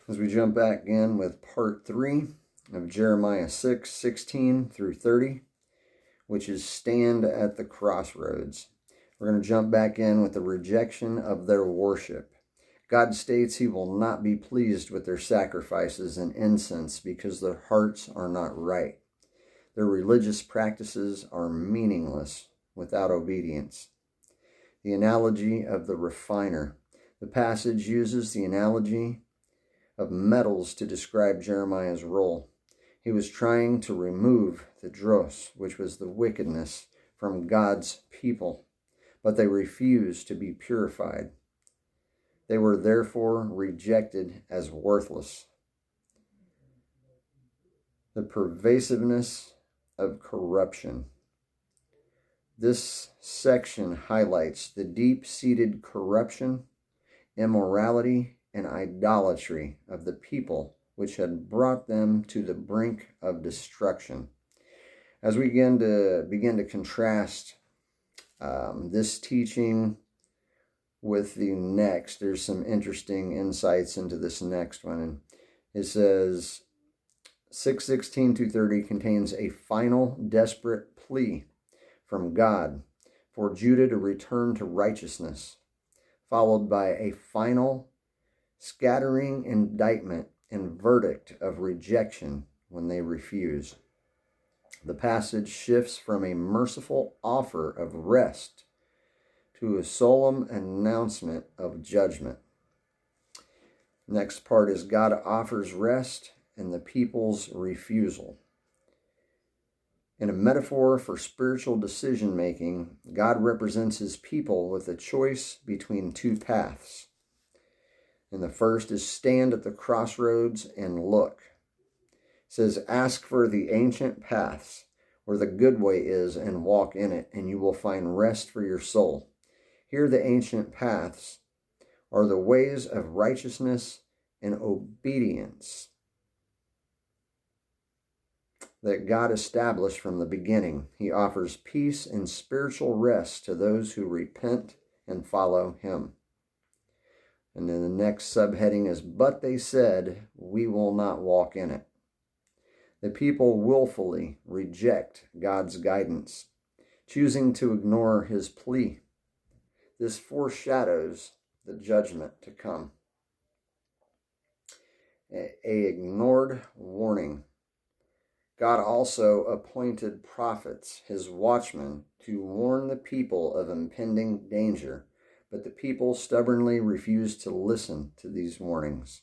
As we jump back in with part 3 of Jeremiah 6:16 through 30, which is stand at the crossroads. We're going to jump back in with the rejection of their worship. God states he will not be pleased with their sacrifices and incense because their hearts are not right. Their religious practices are meaningless without obedience. The analogy of the refiner. The passage uses the analogy of metals to describe Jeremiah's role. He was trying to remove the dross, which was the wickedness, from God's people, but they refused to be purified. They were therefore rejected as worthless. The pervasiveness of corruption. This section highlights the deep-seated corruption, immorality, and idolatry of the people, which had brought them to the brink of destruction. As we begin to contrast this teaching with the next, there's some interesting insights into this next one. And it says 6:16 to 30 contains a final desperate plea from God for Judah to return to righteousness, followed by a final scattering indictment and verdict of rejection when they refuse. The passage shifts from a merciful offer of rest to a solemn announcement of judgment. Next part is God offers rest and the people's refusal. In a metaphor for spiritual decision-making, God represents his people with a choice between two paths. And the first is stand at the crossroads and look. It says, ask for the ancient paths where the good way is and walk in it, and you will find rest for your soul. Here the ancient paths are the ways of righteousness and obedience that God established from the beginning. He offers peace and spiritual rest to those who repent and follow him. And then the next subheading is, but they said, we will not walk in it. The people willfully reject God's guidance, choosing to ignore his plea. This foreshadows the judgment to come. A ignored warning. God also appointed prophets, his watchmen, to warn the people of impending danger, but the people stubbornly refused to listen to these warnings.